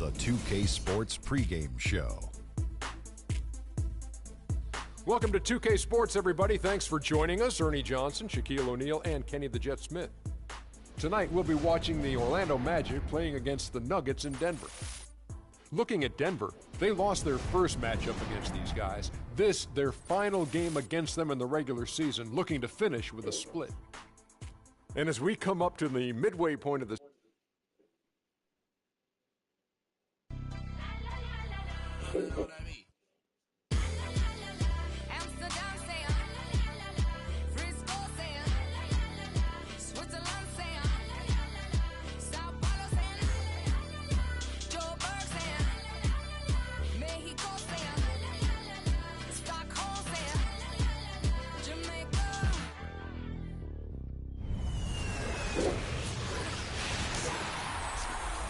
the 2K Sports pregame show. Welcome to 2K Sports, everybody. Thanks for joining us. Ernie Johnson, Shaquille O'Neal, and Kenny the Jet Smith. Tonight, we'll be watching the Orlando Magic playing against the Nuggets in Denver. Looking at Denver, they lost their first matchup against these guys. This, their final game against them in the regular season, looking to finish with a split. And as we come up to the midway point of the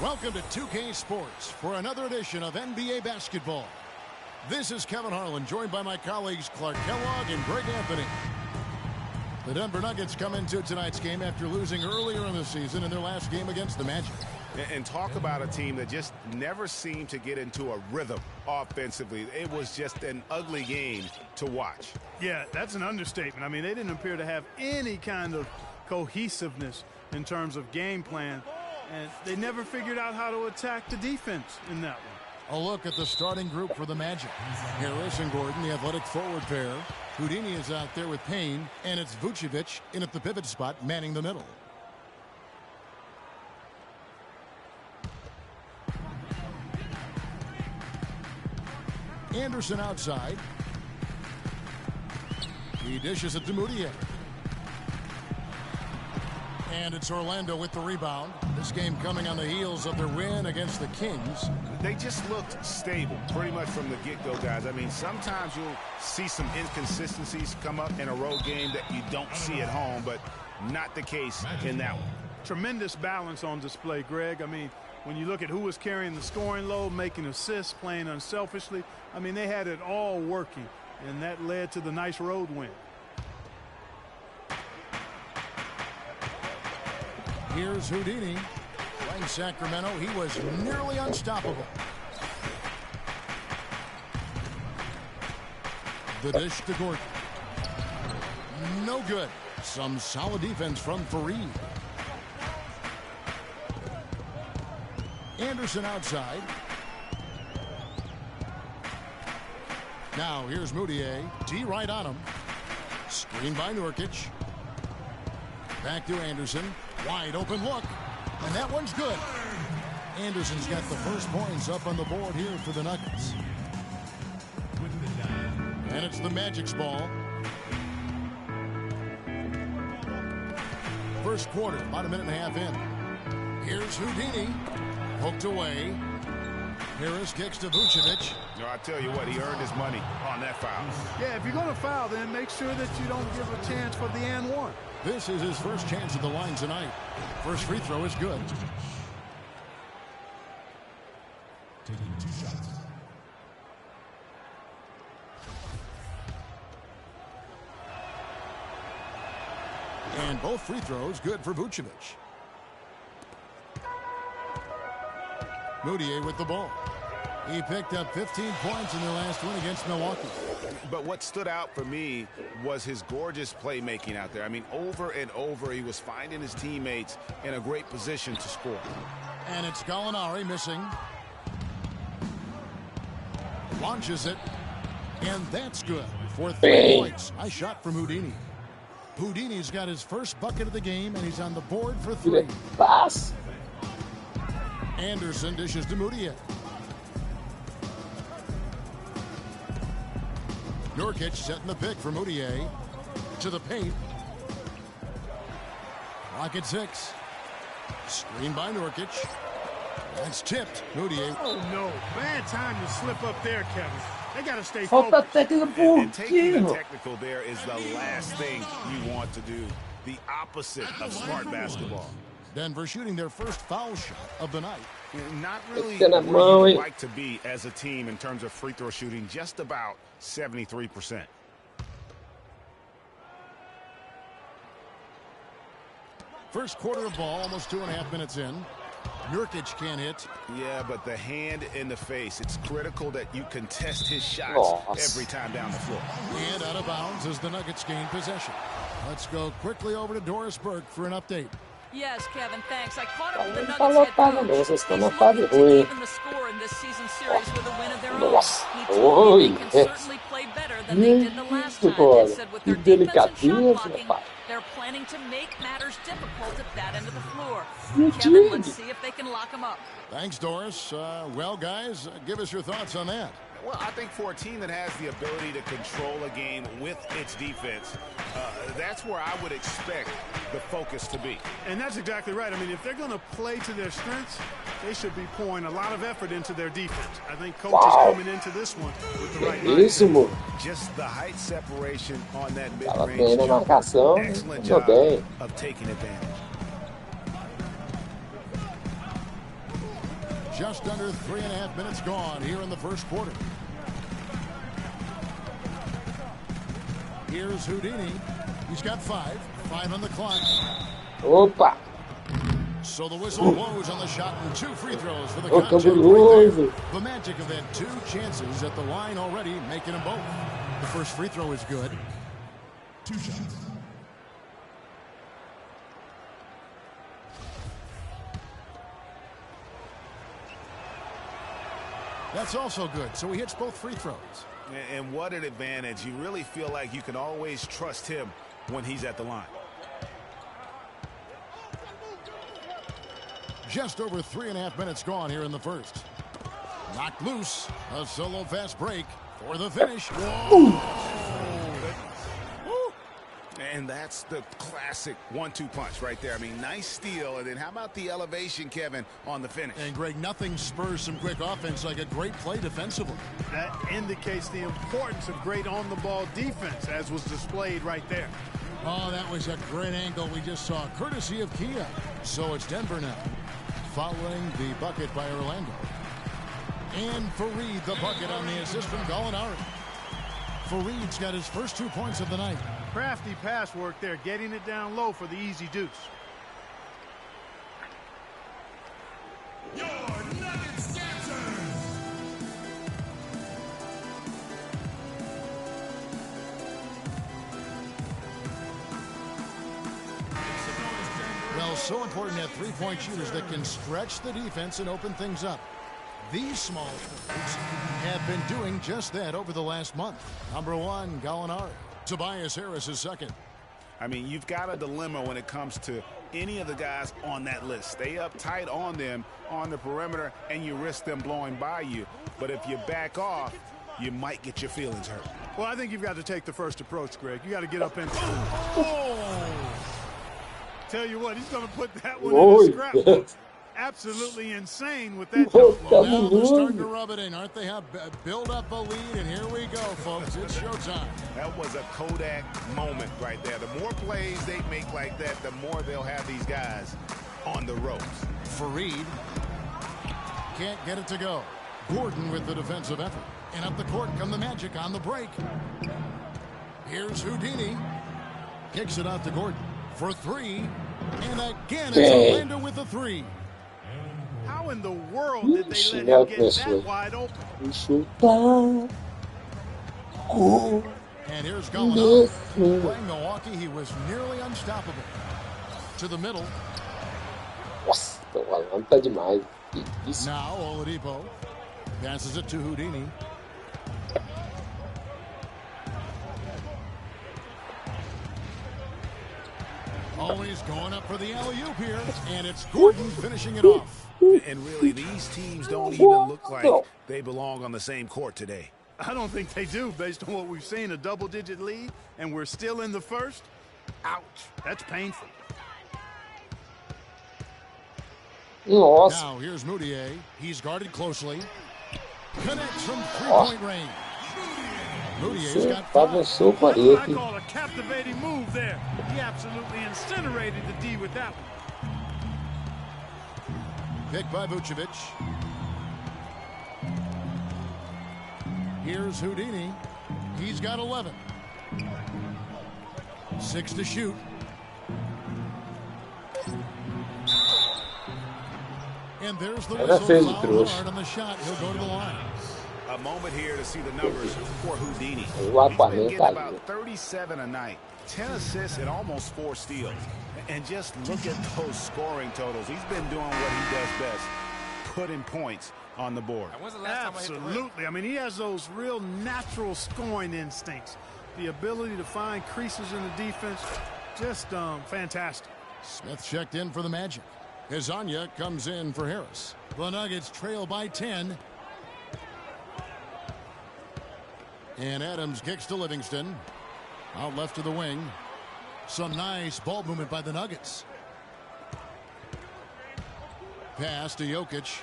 Welcome to 2K Sports for another edition of NBA basketball. This is Kevin Harlan, joined by my colleagues Clark Kellogg and Greg Anthony. The Denver Nuggets come into tonight's game after losing earlier in the season in their last game against the Magic. And talk about a team that just never seemed to get into a rhythm offensively. It was just an ugly game to watch. Yeah, that's an understatement. I mean, they didn't appear to have any kind of cohesiveness in terms of game plan. And they never figured out how to attack the defense in that one. A look at the starting group for the Magic. Harris and Gordon, the athletic forward pair. Houdini is out there with Payne, and it's Vucevic in at the pivot spot, manning the middle. Anderson outside. He dishes it to Moutier. And it's Orlando with the rebound. This game coming on the heels of their win against the Kings. They just looked stable pretty much from the get-go, guys. I mean, sometimes you'll see some inconsistencies come up in a road game that you don't see at home, but not the case in that one. Tremendous balance on display, Greg. I mean, when you look at who was carrying the scoring load, making assists, playing unselfishly, I mean, they had it all working, and that led to the nice road win. Here's Houdini. Playing Sacramento, he was nearly unstoppable. The dish to Gordon. No good. Some solid defense from Fareed. Anderson outside. Now here's Moutier. D right on him. Screen by Nurkic. Back to Anderson. Wide open look. And that one's good. Anderson's got the first points up on the board here for the Nuggets. And it's the Magic's ball. First quarter, about a minute and a half in. Here's Houdini. Poked away. Harris kicks to Vucevic. No, I tell you what, he earned his money on that foul. Yeah, if you're going to foul, then make sure that you don't give a chance for the and one. This is his first chance at the line tonight. First free throw is good. Taking 2 shots. And both free throws good for Vucevic. Moutier with the ball. He picked up 15 points in their last win against Milwaukee. But what stood out for me was his gorgeous playmaking out there. I mean, over and over, he was finding his teammates in a great position to score. And it's Gallinari missing. Launches it. And that's good for 3 points. Nice shot from Houdini. Houdini's got his first bucket of the game, and he's on the board for 3. Pass. Anderson dishes to Moutier. Nurkic setting the pick for Moutier. To the paint. Rocket 6. Screen by Nurkic. That's tipped. Moutier. Oh, no. Bad time to slip up there, Kevin. They got to stay Falta focused. técnica And taking por the technical there is the last thing you want to do. The opposite of smart basketball. Denver shooting their first foul shot of the night. Not really It's gonna where you'd blow like to be as a team in terms of free throw shooting, just about 73%. First quarter of ball, almost 2.5 minutes in. Nurkic can't hit. Yeah, but the hand in the face, it's critical that you contest his shots every time down the floor. And out of bounds as the Nuggets gain possession. Let's go quickly over to Doris Burke for an update. Yes, Kevin, thanks. I caught up with the Nuggets head coach. He's looking to even the score in this season series with a win of their own. He told me they can certainly play better than they did the last time. They said with their defense and shot blocking, they're planning to make matters difficult at that end of the floor. Kevin, let's see if they can lock them up. Thanks, Doris. Well, guys, give us your thoughts on that. Well, I think for a team that has the ability to control a game with its defense, that's where I would expect the focus to be. And that's exactly right. I mean, if they're going to play to their strengths, they should be pouring a lot of effort into their defense. I think coach is coming into this one with the right mindset. Just the height separation on that Tava mid-range bem na jumper. marcação, Excellent jogou job bem. of taking advantage. Just under 3.5 minutes gone here in the first quarter. Here's Houdini. He's got 5 on the clock. Opa! So the whistle blows on the shot and 2 free throws for the Oh, contest right cabuloso. there. The Magic have had 2 chances at the line already, making them both. The first free throw is good. 2 shots. That's also good. So he hits both free throws. And what an advantage. You really feel like you can always trust him when he's at the line. Just over 3.5 minutes gone here in the first. Knocked loose. A solo fast break for the finish. Whoa. And that's the classic 1-2 punch right there. I mean, nice steal. And then how about the elevation, Kevin, on the finish? And, Greg, nothing spurs some quick offense like a great play defensively. That indicates the importance of great on-the-ball defense, as was displayed right there. Oh, that was a great angle we just saw, courtesy of Kia. So it's Denver now, following the bucket by Orlando. And Fareed, the bucket on the assist from Gallinari. Fareed's got his first 2 points of the night. Crafty pass work there, getting it down low for the easy deuce. Your Nuggets dancers. Well, so important to have three-point shooters that can stretch the defense and open things up. These small forwards have been doing just that over the last month. Number 1, Gallinari. Tobias Harris is second. I mean, you've got a dilemma when it comes to any of the guys on that list. Stay up tight on them on the perimeter, and you risk them blowing by you. But if you back off, you might get your feelings hurt. Well, I think you've got to take the first approach, Greg. You got to get up in. Tell you what, he's going to put that one in the scrapbook. Absolutely insane with that jump. Well, now they're starting to rub it in, aren't they? Build up a lead, and here we go, folks. It's showtime. That was a Kodak moment right there. The more plays they make like that, the more they'll have these guys on the ropes. Fareed can't get it to go. Gordon with the defensive effort. And up the court come the Magic on the break. Here's Houdini. Kicks it out to Gordon for 3. And again, it's Orlando with the 3. How in the world did they let him get that wide open? And here's Gallinari. Playing Milwaukee, he was nearly unstoppable. To the middle. Nossa, o Orlando tá demais. Isso. Now Oladipo passes it to Houdini. Always going up for the alley-oop here, and it's Gordon finishing it off. And really, these teams don't even look like they belong on the same court today. I don't think they do, based on what we've seen, a double-digit lead, and we're still in the first. Ouch, that's painful. Nossa. Now here's Moutier. He's guarded closely. Connects from three-point range. Moutier's got 5. What I call a captivating move there. He absolutely incinerated the D with that one. Picked by Vucevic. Here's Houdini. He's got 11. 6 to shoot. And there's the Ela whistle. fez de Foul trouxa. hard on the shot. He'll go to the line. A moment here to see the numbers for Houdini. O He's been Aquaman getting tá about ali. 37 a night, 10 assists and almost 4 steals. And just look at those scoring totals. He's been doing what he does best, putting points on the board. Absolutely. I mean, he has those real natural scoring instincts. The ability to find creases in the defense, just fantastic. Smith checked in for the Magic. Hezonja comes in for Harris. The Nuggets trail by 10. And Adams kicks to Livingston. Out left to the wing. Some nice ball movement by the Nuggets. Pass to Jokic.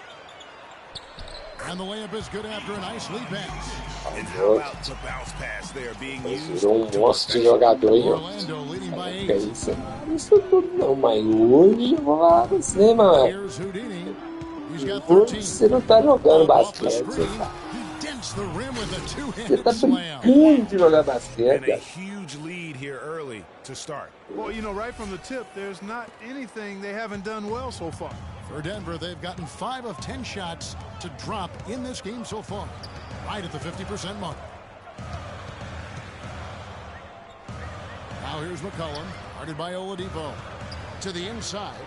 And the layup is good after a nice lead pass. And how about the bounce pass there being used? Virou monstro de jogador, hein? Orlando leading by Que 8. isso tudo não, mas hoje eu vou falar pra você, mano. Here's Houdini. He's got Hoje 13. você não tá jogando Off the basquete, screen. você tá. He dents the rim with a Você two-handed tá slam. brincando de jogar And basquete, a cara. huge lead here early to start. Well, you know, right from the tip, there's not anything they haven't done well so far. For Denver, they've gotten 5 of 10 shots to drop in this game so far. Right at the 50% mark. Now here's McCollum, guarded by Oladipo. To the inside.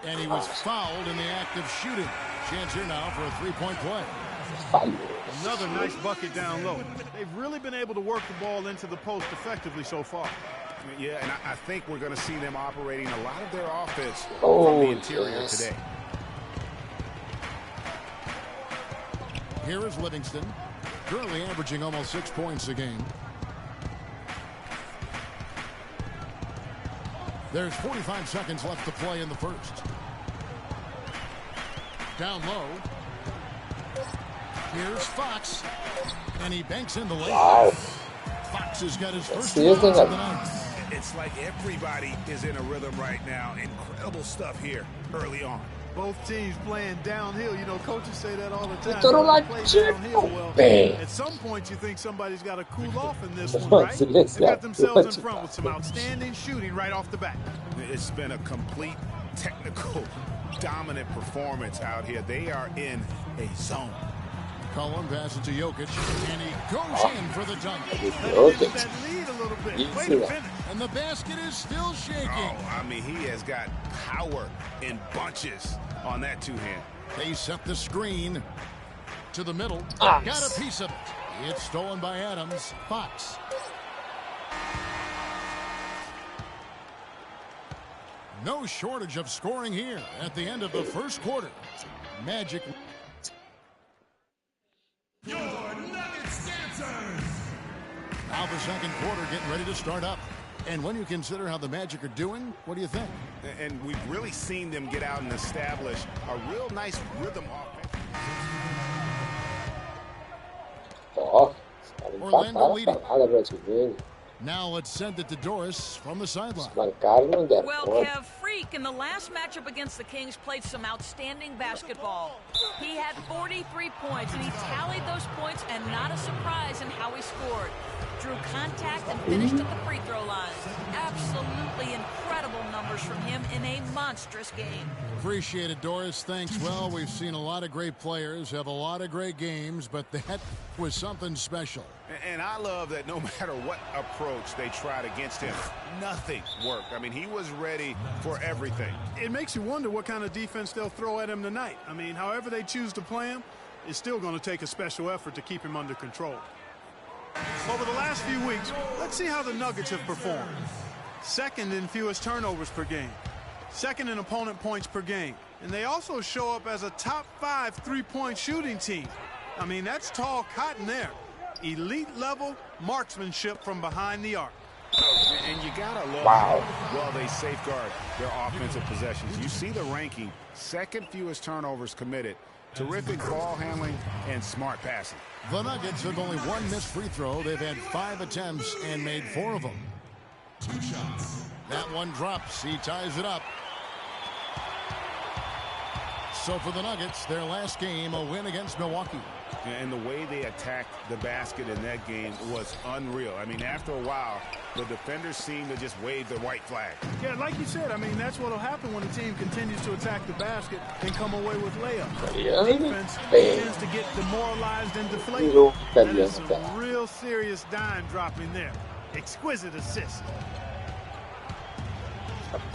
And he was fouled in the act of shooting. Chance here now for a three-point play. Falhou. Another nice bucket down low. They've really been able to work the ball into the post effectively so far. Yeah, and I think we're going to see them operating a lot of their offense from Oh, the interior yes. today. Here is Livingston, currently averaging almost 6 points a game. There's 45 seconds left to play in the first. Down low. Here's Fox. And he banks in the lane. Wow. Fox has got his first Yes, rebounds they of the have. night. It's like everybody is in a rhythm right now. Incredible stuff here early on. Both teams playing downhill. You know, coaches say that all the time. Todo They lado play de downhill well. bem. At some point, you think somebody's got to cool off in this one, Pode right? silenciar. They've got themselves in front with some outstanding shooting right off the bat. It's been a complete technical dominant performance out here. They are in a zone. Cullen passes to Jokic, and he goes in for the dunk. Jokic. That lead a little bit. Isso, Way to né? finish. And the basket is still shaking. Oh, I mean, he has got power in bunches on that two-hand. They set the screen to the middle. Ah. Got a piece of it. It's stolen by Adams. Fox. No shortage of scoring here at the end of the first quarter. Magic. Your Nuggets dancers. Now the second quarter getting ready to start up. And when you consider how the Magic are doing, what do you think? And we've really seen them get out and establish a real nice rhythm offense. Ó, os caras Orlando empataram leading. a parada praticamente. Now let's send it to Doris from the sideline. Marcaram, não deram Well, conta. Kev, Freak in the last matchup against the Kings played some outstanding basketball. He had 43 points, and he tallied those points, and not a surprise in how he scored. Drew contact and finished at the free throw line. Absolutely incredible numbers from him in a monstrous game. Appreciate it, Doris. Thanks. Well, we've seen a lot of great players have a lot of great games, but that was something special. And I love that no matter what approach they tried against him, nothing worked. I mean, he was ready for everything. It makes you wonder what kind of defense they'll throw at him tonight. I mean, however they choose to play him, it's still going to take a special effort to keep him under control. Over the last few weeks, let's see how the Nuggets have performed. Second in fewest turnovers per game. Second in opponent points per game. And they also show up as a top 5 three-point shooting team. I mean, that's tall cotton there. Elite level marksmanship from behind the arc. And you gotta love well they safeguard their offensive possessions. You see the ranking, second fewest turnovers committed, terrific ball handling, and smart passing. The Nuggets have only one missed free throw. They've had 5 attempts and made 4 of them. 2 shots. That one drops. He ties it up. So for the Nuggets, their last game, a win against Milwaukee. And the way they attacked the basket in that game was unreal. I mean, after a while, The defenders seem to just wave the white flag. Yeah, like you said, I mean, that's what will happen when a team continues to attack the basket and come away with layups. Defense tends to get demoralized and deflated. That is some real serious dime dropping there. Exquisite assist.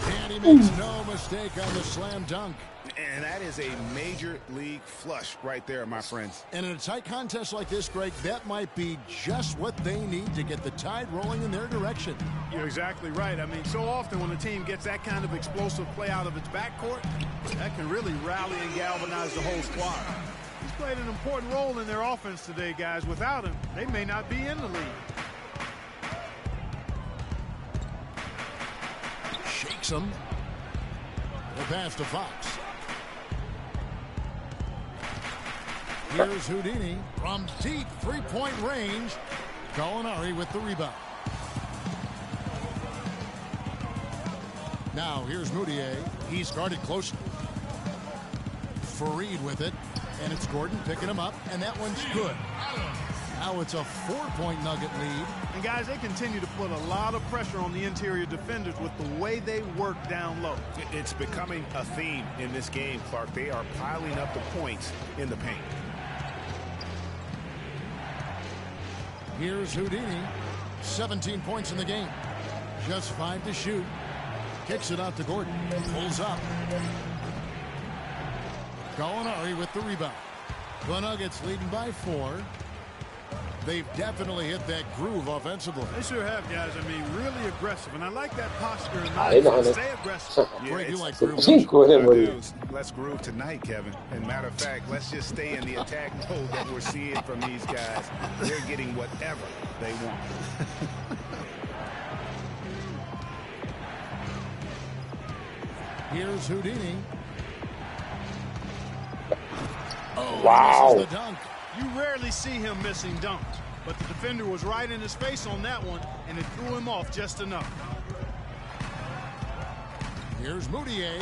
And he makes no mistake on the slam dunk. And that is a major league flush right there, my friends. And in a tight contest like this, Greg, that might be just what they need to get the tide rolling in their direction. You're exactly right. I mean, so often when a team gets that kind of explosive play out of its backcourt, that can really rally and galvanize the whole squad. He's played an important role in their offense today, guys. Without him, they may not be in the league. Shakes him. The pass to Fox. Here's Houdini from deep three-point range. Gallinari with the rebound. Now here's Moutier. He's guarded closely. Fareed with it. And it's Gordon picking him up. And that one's good. Now it's a 4-point Nugget lead. And guys, they continue to put a lot of pressure on the interior defenders with the way they work down low. It's becoming a theme in this game, Clark. They are piling up the points in the paint. Here's Houdini. 17 points in the game. Just 5 to shoot. Kicks it out to Gordon. Pulls up. Gallinari with the rebound. The Nuggets leading by 4. They've definitely hit that groove offensively. They sure have, guys. I mean, really aggressive. And I like that posture and mindset. Stay aggressive. Greg, you like groove. Dudes, let's groove tonight, Kevin. And matter of fact, let's just stay in the attack mode that we're seeing from these guys. They're getting whatever they want. Here's Houdini. Oh, wow. Misses the dunk. You rarely see him missing dunks, but the defender was right in his face on that one, and it threw him off just enough. Here's Moutier.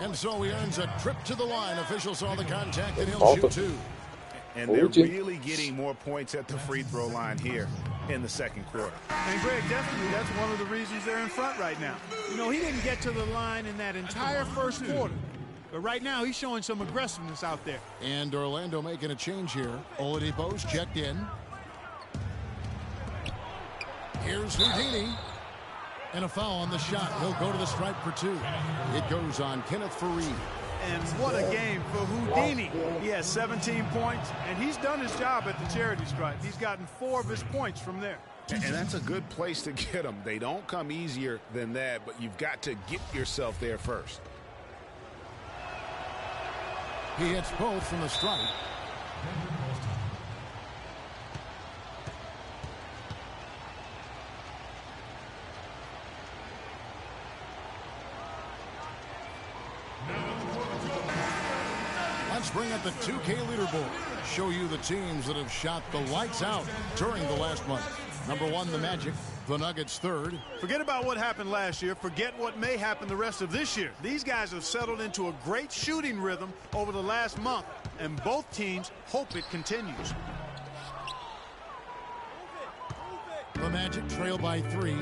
And so he earns a trip to the line. Officials saw the contact, and he'll shoot 2. And they're really getting more points at the free throw line here in the second quarter. And Greg, definitely that's one of the reasons they're in front right now. You know, he didn't get to the line in that entire first quarter. But right now, he's showing some aggressiveness out there. And Orlando making a change here. Oladipo's checked in. Here's Houdini. And a foul on the shot. He'll go to the stripe for 2. It goes on Kenneth Fareed. And what a game for Houdini. He has 17 points, and he's done his job at the charity stripe. He's gotten 4 of his points from there. And that's a good place to get them. They don't come easier than that, but you've got to get yourself there first. He hits both from the stripe. Let's bring up the 2K leaderboard. Show you the teams that have shot the lights out during the last month. Number 1, the Magic. The Nuggets 3rd. Forget about what happened last year. Forget what may happen the rest of this year. These guys have settled into a great shooting rhythm over the last month, and both teams hope it continues. The Magic trail by 3.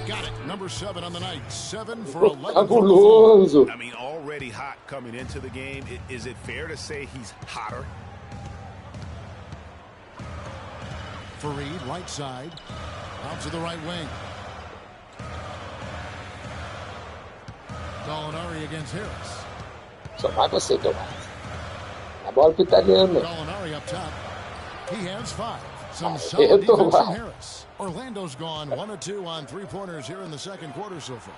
Got it. Number 7 on the night. 7 for 11. Fabuloso. I mean, already hot coming into the game. Is it fair to say he's hotter? Fareed, right side. Out to the right wing. Gallinari against Harris. Só vai você, Tomás. A bola pro italiano. Gallinari up top. He has 5. Some solid defense from Harris. Orlando's gone 1 of 2 on 3-pointers here in the second quarter so far.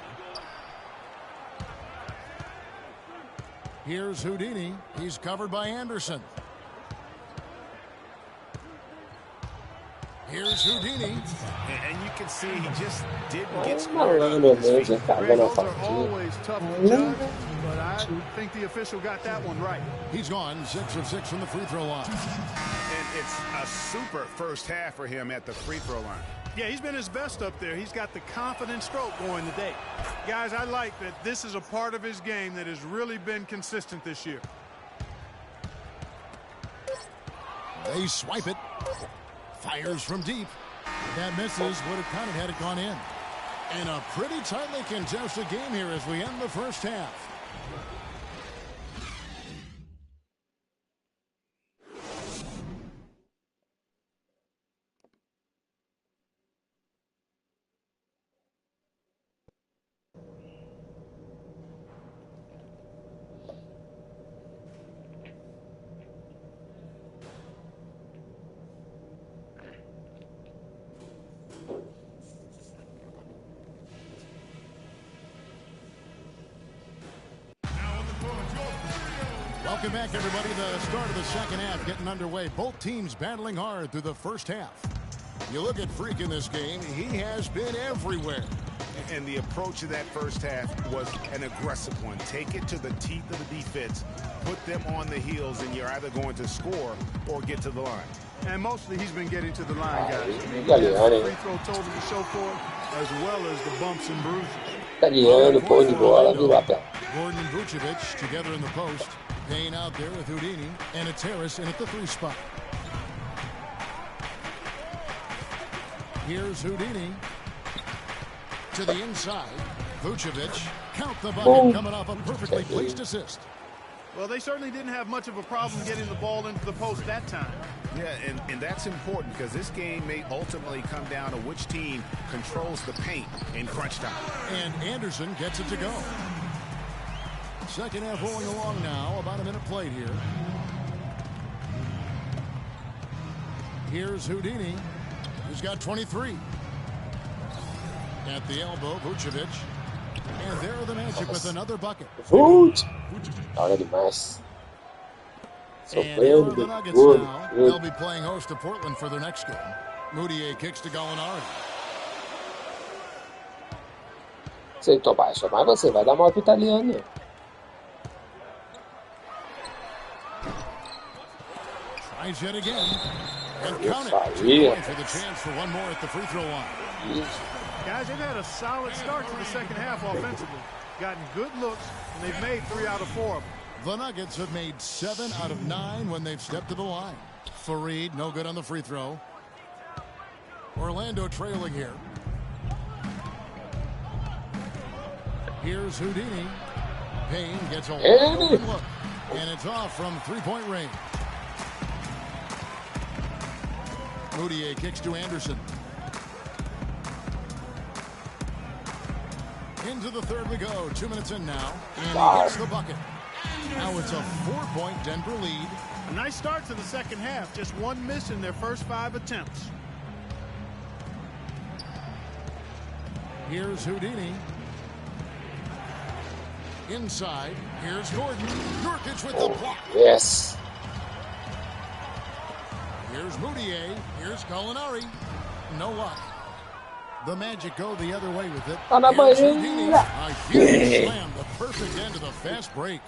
Here's Houdini. He's covered by Anderson. Here's Houdini. And you can see he just didn't get scored up with his feet. Those are always tough to judge, but I think the official got that one right. He's gone 6 of 6 from the free throw line. And it's a super first half for him at the free throw line. Yeah, he's been his best up there. He's got the confident stroke going today. Guys, I like that this is a part of his game that has really been consistent this year. They swipe it. Fires from deep. That misses. Would have counted had it gone in. And a pretty tightly contested game here as we end the first half. Welcome back, everybody. The start of the second half getting underway. Both teams battling hard through the first half. You look at Freak in this game, he has been everywhere. And the approach of that first half was an aggressive one. Take it to the teeth of the defense, put them on the heels, and you're either going to score or get to the line. And mostly he's been getting to the line, guys. Italiano. Free throw total to show for it, as well as the bumps and bruises. Italiano, pô de bola, do lapé. Gordon and Vucevic together in the post. Payne out there with Houdini, and it's Harris in at the 3 spot. Here's Houdini to the inside. Vucevic, count the bucket, coming off a perfectly placed assist. Well, they certainly didn't have much of a problem getting the ball into the post that time. Yeah, and that's important because this game may ultimately come down to which team controls the paint in crunch time. And Anderson gets it to go. Second half rolling along now. About a minute played here. Here's Houdini. He's got 23. At the elbow, Vucevic. And there are the Magic with another bucket. Vult! Hora demais. And here are the Nuggets now. They'll be playing host to Portland for their next game. Moutier kicks to Gallinari. Se ele tomar isso, mas você vai dar mal pro italiano. Tries yet again. And count it. 2 points with a chance for one more at the free throw line. Guys, they've had a solid start to the second half offensively. Gotten good looks, and they've made 3 out of 4 of them. The Nuggets have made 7 out of 9 when they've stepped to the line. Fareed, no good on the free throw. Orlando trailing here. Here's Houdini. Payne gets a wide open look. And it's off from three-point range. Moutier kicks to Anderson. Into the third we go. 2 minutes in now. And he gets the bucket. Now it's a 4-point Denver lead. A nice start to the second half. Just one miss in their first 5 attempts. Here's Houdini. Inside. Here's Gordon. Nurkic with the block. Yes. Here's Moutier. Here's Gallinari. No luck. The Magic go the other way with it. Here's Houdini. A huge slam. The perfect end of the fast break.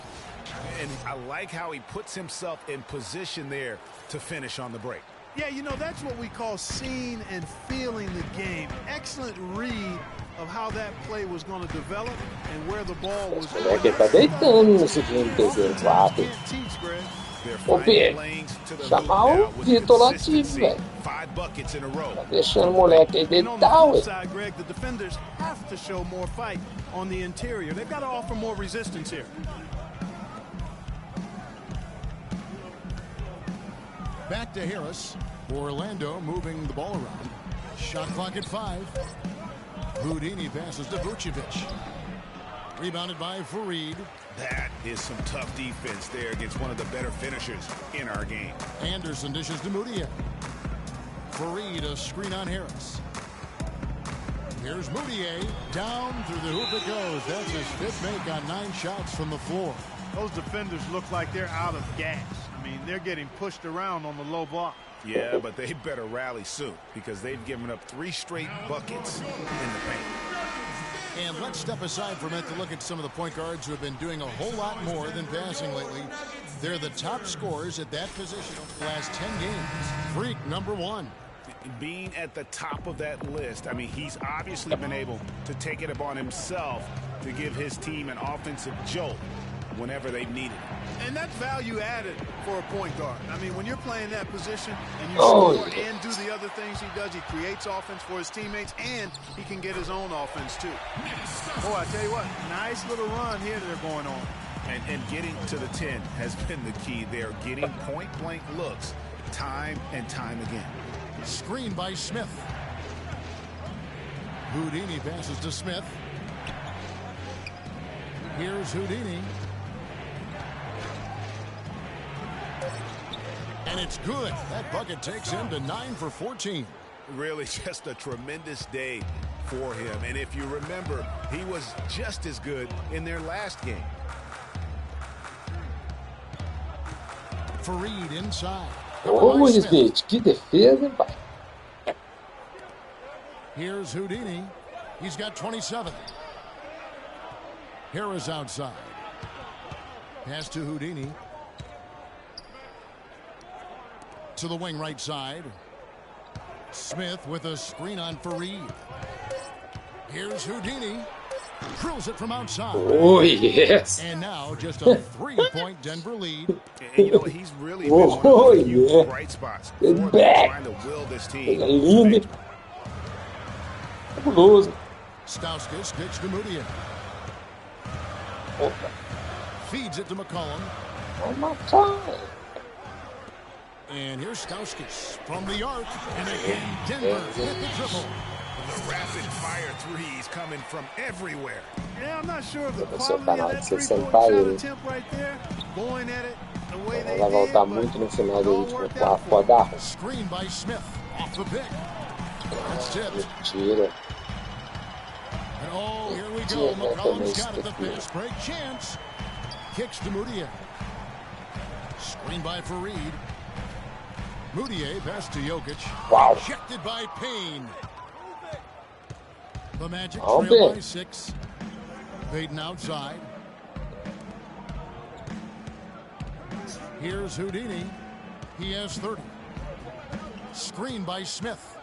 And I like how he puts himself in position there to finish on the break. Yeah, you know, that's what we call seeing and feeling the game. Excellent read of how that play was going to develop and where the ball was going. Moleque tá deitando no segundo terceiro quarto. Ô, Pierre, chamar o Vitor lá ativo, velho. Tá deixando o moleque aí deitar, ué. The defenders have to show more fight on the interior. They've got to offer more resistance here. Back to Harris. Orlando moving the ball around. Shot clock at 5. Houdini passes to Vucevic. Rebounded by Fareed. That is some tough defense there against one of the better finishers in our game. Anderson dishes to Moutier. Fareed, a screen on Harris. Here's Moutier. Down through the hoop it goes. That's his 5th make on 9 shots from the floor. Those defenders look like they're out of gas. I mean, they're getting pushed around on the low block. Yeah, but they better rally soon because they've given up 3 straight buckets in the paint. And let's step aside for a minute to look at some of the point guards who have been doing a whole lot more than passing lately. They're the top scorers at that position over the last 10 games. Freak, number 1. Being at the top of that list, I mean, he's obviously been able to take it upon himself to give his team an offensive jolt. whenever they've needed it. And that's value added for a point guard. I mean, when you're playing that position and you score and do the other things he does, he creates offense for his teammates, and he can get his own offense too. Boy, I tell you what, nice little run here that they're going on. And getting to the 10 has been the key. They're getting point-blank looks time and time again. Screen by Smith. Houdini passes to Smith. Here's Houdini. And it's good. That bucket takes him to 9 for 14. Really just a tremendous day for him. And if you remember, he was just as good in their last game. Fareed inside. Ô, Smith, que defesa, pai. Here's Houdini. He's got 27. Harris outside. Pass to Houdini. To the wing right side. Smith with a screen on Fareed. Here's Houdini. Drills it from outside. Oh, yes. And now just a 3-point Denver lead. And you know, he's really been one of the few bright spots for them trying to will this team. Lindo. Fabuloso. Stauskas kicks to Moutier. Feeds it to McCollum. Oh, my God. And here's Stauskas from the arc. And again, Denver hit the triple. The rapid-fire threes coming from everywhere. Yeah, I'm not sure of the quality of that three-point shot attempt right there. Going at it the way they Vai did, voltar but muito no final it do all último worked out quarto. for Pode them. dar. Screen by Smith. Off the pick. That's tipped. Mentira. And oh, here we go. McCollum's got it. The fast break chance. Kicks to Moutier. Screen by Fareed. Moutier pass to Jokic. Wow. Ejected by Payne. The Magic Oh, trail by big. 6. Payton outside. Here's Houdini. He has 30. Screen by Smith.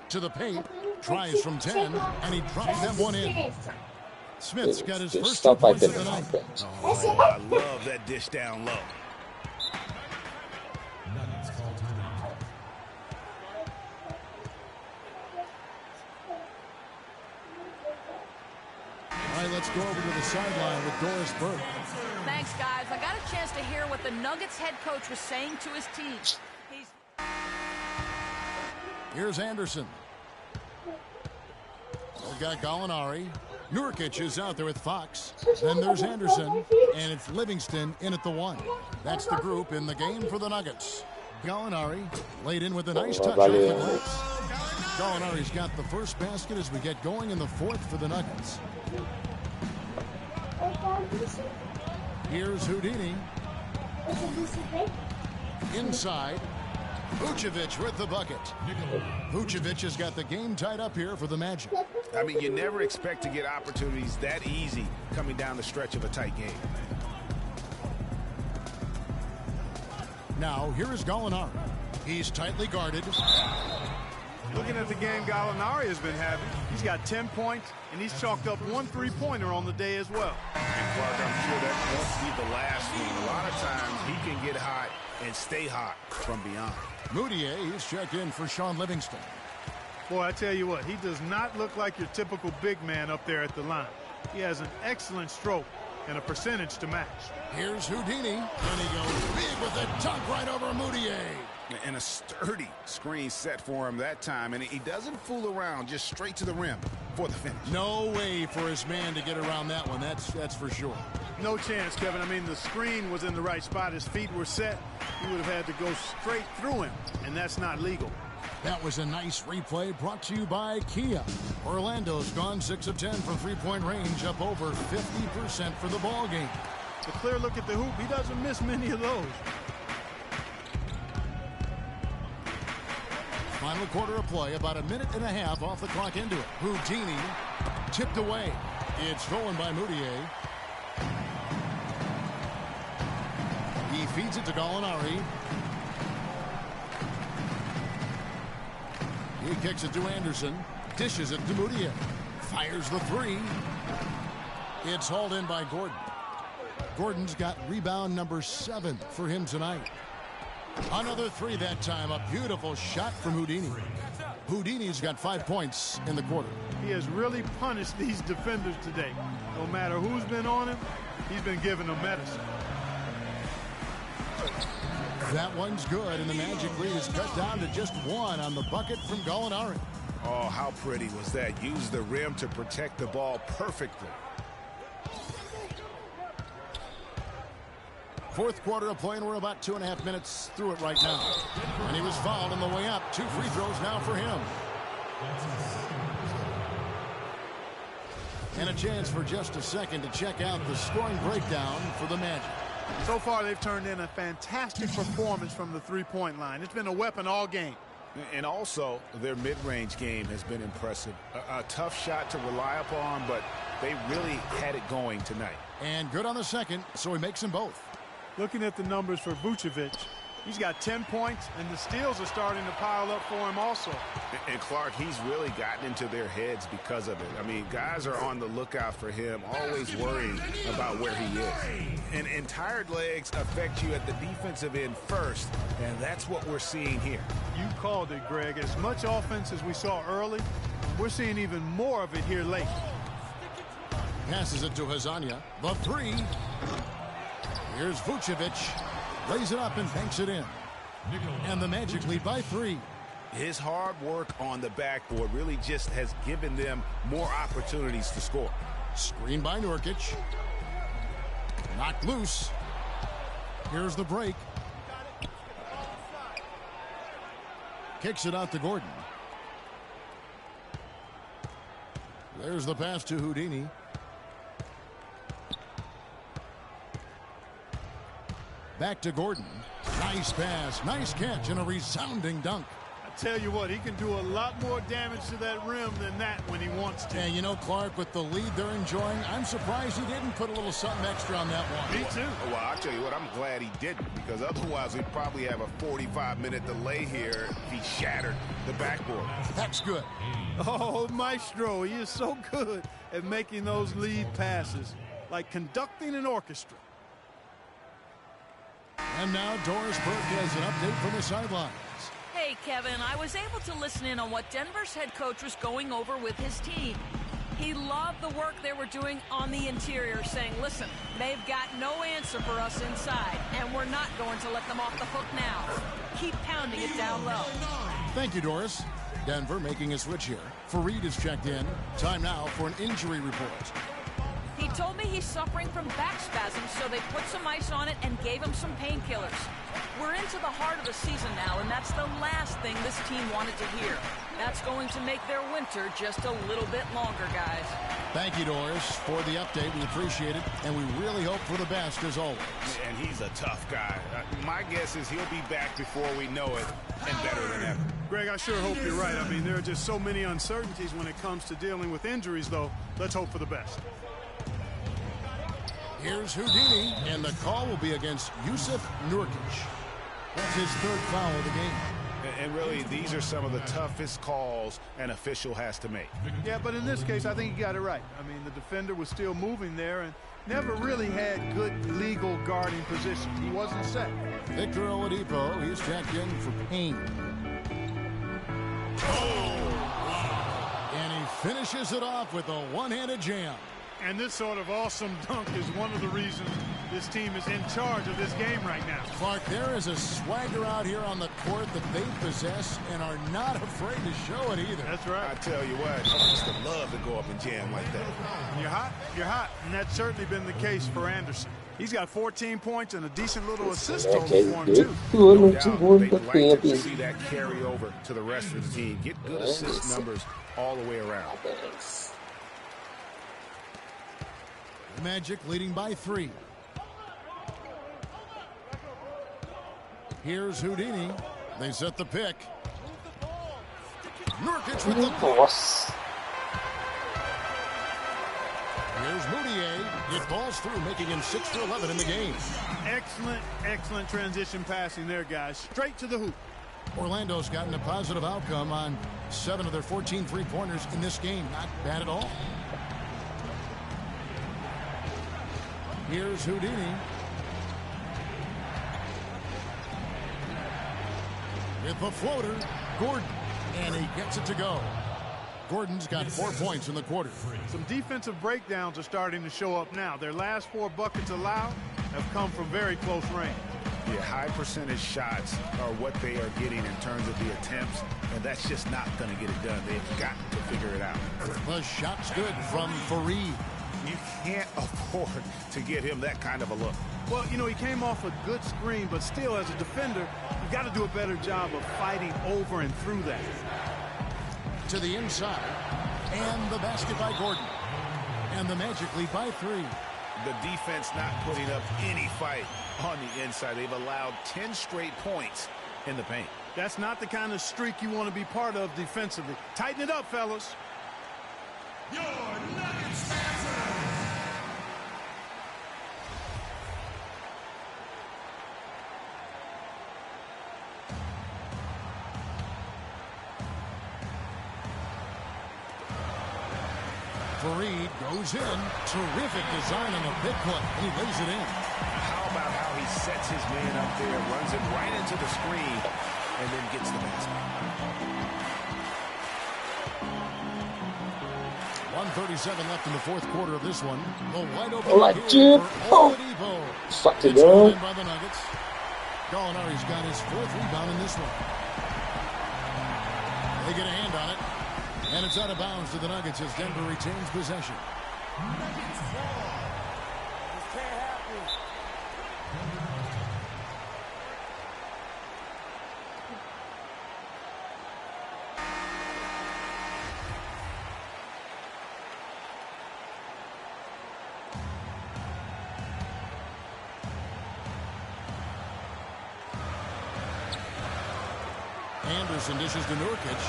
To the paint. Tries from 10. And he drops that one in. Smith's got his first 2 Stop by points of the night. Oh, I love that dish down low. All right, let's go over to the sideline with Doris Burke. Thanks, guys. I got a chance to hear what the Nuggets head coach was saying to his team. Here's Anderson. We've got Gallinari. Nurkic is out there with Fox. Then there's Anderson. And it's Livingston in at the 1. That's the group in the game for the Nuggets. Gallinari laid in with a nice touch off the glass. Gallinari's got the first basket as we get going in the 4th for the Nuggets. Here's Houdini. Inside. Vucevic with the bucket. Vucevic has got the game tied up here for the Magic. I mean, you never expect to get opportunities that easy coming down the stretch of a tight game. Now, here is Gallinari. He's tightly guarded. Looking at the game Gallinari has been having, he's got 10 points, and he's chalked up 1 3-pointer on the day as well. And Clark, I'm sure that won't be the last one. A lot of times he can get hot and stay hot from beyond. Moutier, he's checked in for Sean Livingston. Boy, I tell you what, he does not look like your typical big man up there at the line. He has an excellent stroke and a percentage to match. Here's Houdini, and he goes big with a dunk right over Moutier. And a sturdy screen set for him that time, and he doesn't fool around, just straight to the rim for the finish. No way for his man to get around that one, that's for sure. No chance, Kevin. I mean, the screen was in the right spot. His feet were set. He would have had to go straight through him, and that's not legal. That was a nice replay brought to you by Kia. Orlando's gone 6 of 10 from three-point range, up over 50% for the ball game. A clear look at the hoop. He doesn't miss many of those. Final quarter of play, about a minute and a half off the clock into it. Houdini tipped away. It's stolen by Moutier. He feeds it to Gallinari. He kicks it to Anderson. Dishes it to Moutier. Fires the 3. It's hauled in by Gordon. Gordon's got rebound number 7 for him tonight. Another 3 that time. A beautiful shot from Houdini. Houdini's got 5 points in the quarter. He has really punished these defenders today. No matter who's been on him, he's been giving them medicine. That one's good, and the Magic lead is cut down to just 1 on the bucket from Gallinari. Oh, how pretty was that? Used the rim to protect the ball perfectly. Fourth quarter of play, and we're about 2.5 minutes through it right now. And he was fouled on the way up. 2 free throws now for him. And a chance for just a second to check out the scoring breakdown for the Magic. So far, they've turned in a fantastic performance from the three-point line. It's been a weapon all game. And also, their mid-range game has been impressive. A tough shot to rely upon, but they really had it going tonight. And good on the second, so he makes them both. Looking at the numbers for Vucevic, he's got 10 points, and the steals are starting to pile up for him also. And Clark, he's really gotten into their heads because of it. I mean, guys are on the lookout for him, always worrying about where he is. And tired legs affect you at the defensive end first, and that's what we're seeing here. You called it, Greg. As much offense as we saw early, we're seeing even more of it here late. Passes it to Hazania. The 3. Here's Vucevic. Lays it up and banks it in. And the Magic lead by 3. His hard work on the backboard really just has given them more opportunities to score. Screen by Nurkic. Knocked loose. Here's the break. Kicks it out to Gordon. There's the pass to Houdini. Back to Gordon. Nice pass, nice catch, and a resounding dunk. I tell you what, he can do a lot more damage to that rim than that when he wants to. And you know, Clark, with the lead they're enjoying, I'm surprised he didn't put a little something extra on that one. Me too. Well, I'll tell you what, I'm glad he didn't, because otherwise we'd probably have a 45-minute delay here if he shattered the backboard. That's good. Oh, Maestro, he is so good at making those lead passes, like conducting an orchestra. And now Doris Burke has an update from the sidelines. Hey, Kevin, I was able to listen in on what Denver's head coach was going over with his team. He loved the work they were doing on the interior, saying, listen, they've got no answer for us inside, and we're not going to let them off the hook now. Keep pounding it down low. Thank you, Doris. Denver making a switch here. Fareed is checked in. Time now for an injury report. He told me he's suffering from back spasms, so they put some ice on it and gave him some painkillers. We're into the heart of the season now, and that's the last thing this team wanted to hear. That's going to make their winter just a little bit longer, guys. Thank you, Doris, for the update. We appreciate it, and we really hope for the best as always. And he's a tough guy. My guess is he'll be back before we know it, and better than ever. Greg, I sure hope you're right. I mean, there are just so many uncertainties when it comes to dealing with injuries, though. Let's hope for the best. Here's Houdini, and the call will be against Yusuf Nurkic. That's his 3rd foul of the game. And really, these are some of the toughest calls an official has to make. Yeah, but in this case, I think he got it right. I mean, the defender was still moving there and never really had good legal guarding position. He wasn't set. Victor Oladipo, he's checked in for Payne. And he finishes it off with a one-handed jam. And this sort of awesome dunk is one of the reasons this team is in charge of this game right now. Clark, there is a swagger out here on the court that they possess and are not afraid to show it either. That's right. I tell you what, I used to love to go up and jam like that. You're hot, you're hot. And that's certainly been the case for Anderson. He's got 14 points and a decent little assist total for him, too. No doubt, they'd like to see that carry over to the rest of the team. Get good assist numbers all the way around. Magic leading by 3. Here's Houdini. They set the pick. Nurkic with the boss. Here's Moutier. It balls through, making him 6 for 11 in the game. Excellent, excellent transition passing there, guys. Straight to the hoop. Orlando's gotten a positive outcome on 7 of their 14 three-pointers in this game. Not bad at all. Here's Houdini. With the floater, Gordon. And he gets it to go. Gordon's got 4 points in the quarter. Some defensive breakdowns are starting to show up now. Their last 4 buckets allowed have come from very close range. Yeah, high percentage shots are what they are getting in terms of the attempts, and that's just not going to get it done. They've got to figure it out. The shot's good from Fareed. You can't afford to get him that kind of a look. Well, you know, he came off a good screen, but still, as a defender, you got to do a better job of fighting over and through that. To the inside, and the basket by Gordon. And the Magic lead by 3. The defense not putting up any fight on the inside. They've allowed 10 straight points in the paint. That's not the kind of streak you want to be part of defensively. Tighten it up, fellas. Your Nuggets answer. Fareed goes in. Terrific design on the big put. He lays it in. How about how he sets his man up there, runs it right into the screen, and then gets the basket. 1:37 left in the 4th quarter of this one. The wide open Oladipo. Sucked it down. By the Nuggets. Gallinari's got his 4th rebound in this one. They get a hand on it. And it's out of bounds to the Nuggets as Denver retains possession. Nuggets ball. This can't happen. Anderson dishes to Nurkic.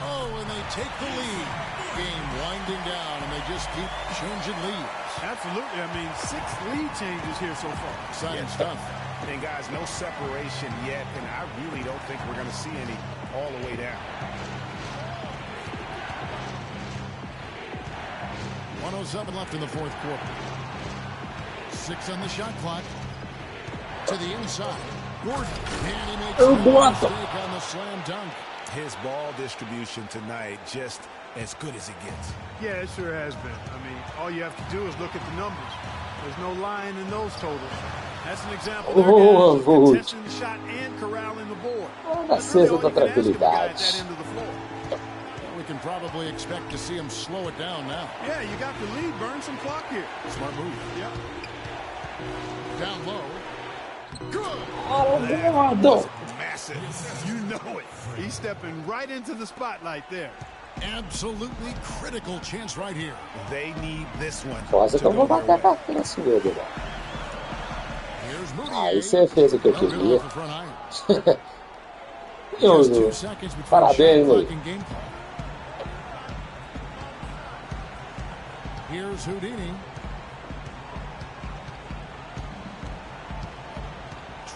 Oh, and they take the lead. Game winding down, and they just keep changing leads. Absolutely. I mean, 6 lead changes here so far. Exciting stuff. And guys, no separation yet, and I really don't think we're going to see any all the way down. 1:07 left in the 4th quarter. 6 on the shot clock. To the inside. Gordon. And he makes a mistake on the slam dunk. His ball distribution tonight just as good as it gets. Yeah, it sure has been. I mean, all you have to do is look at the numbers. There's no lying in those totals. That's an example of contesting the shot and corralling the board. Acesa da tranquilidade. We can probably expect to see him slow it down now. Yeah, you got the lead. Burn some clock here. Smart move. Yeah. Down low. Good. Massive. You know it. He's stepping right into the spotlight there. Absolutely critical chance right here. They need this one. Quase que eu vou bater a carteira sua, Guilherme. Aí você fez o que eu queria. Parabéns, aí. Here's Houdini.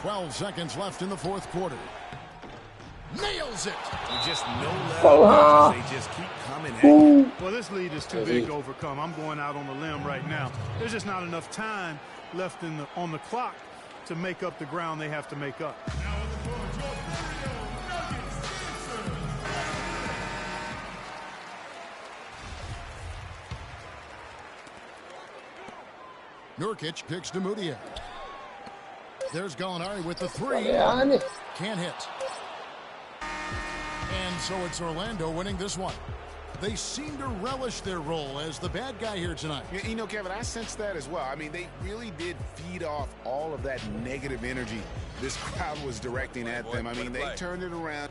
12 seconds left in the 4th quarter. Nails it. Just no let. They just keep coming at you. Well, this lead is too big to overcome. I'm going out on the limb right now. There's just not enough time left on the clock to make up the ground they have to make up. Nurkic kicks to Mudiay. There's Gallinari with the 3. Can't hit. And so it's Orlando winning this one. They seem to relish their role as the bad guy here tonight. You know, Kevin, I sense that as well. I mean, they really did feed off all of that negative energy this crowd was directing at them. I mean, they turned it around.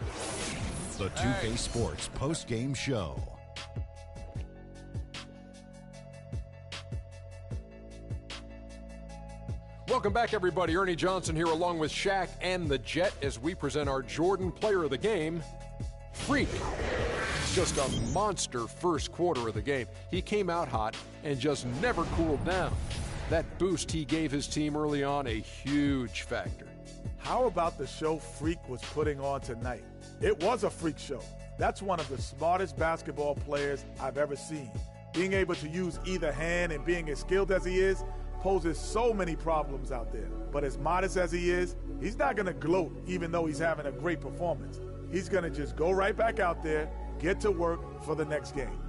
The 2K Sports post-game show. Welcome back, everybody. Ernie Johnson here along with Shaq and the Jet as we present our Jordan Player of the Game, Freak. Just a monster first quarter of the game. He came out hot and just never cooled down. That boost he gave his team early on, a huge factor. How about the show Freak was putting on tonight? It was a freak show. That's one of the smartest basketball players I've ever seen. Being able to use either hand and being as skilled as he is, poses so many problems out there. But as modest as he is, he's not going to gloat even though he's having a great performance. He's going to just go right back out there, get to work for the next game.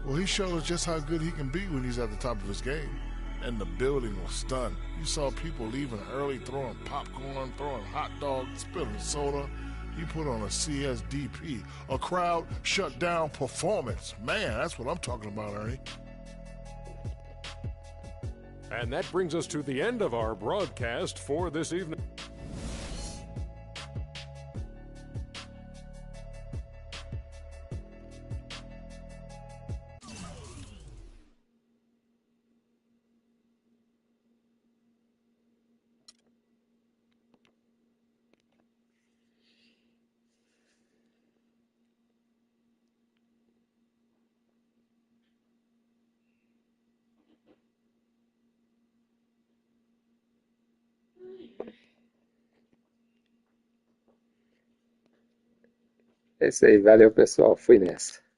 Well, he showed us just how good he can be when he's at the top of his game. And the building was stunned. You saw people leaving early, throwing popcorn, throwing hot dogs, spilling soda. He put on a CSDP, a crowd shut down performance. Man, that's what I'm talking about, Ernie. And that brings us to the end of our broadcast for this evening. É isso aí, valeu pessoal, fui nessa.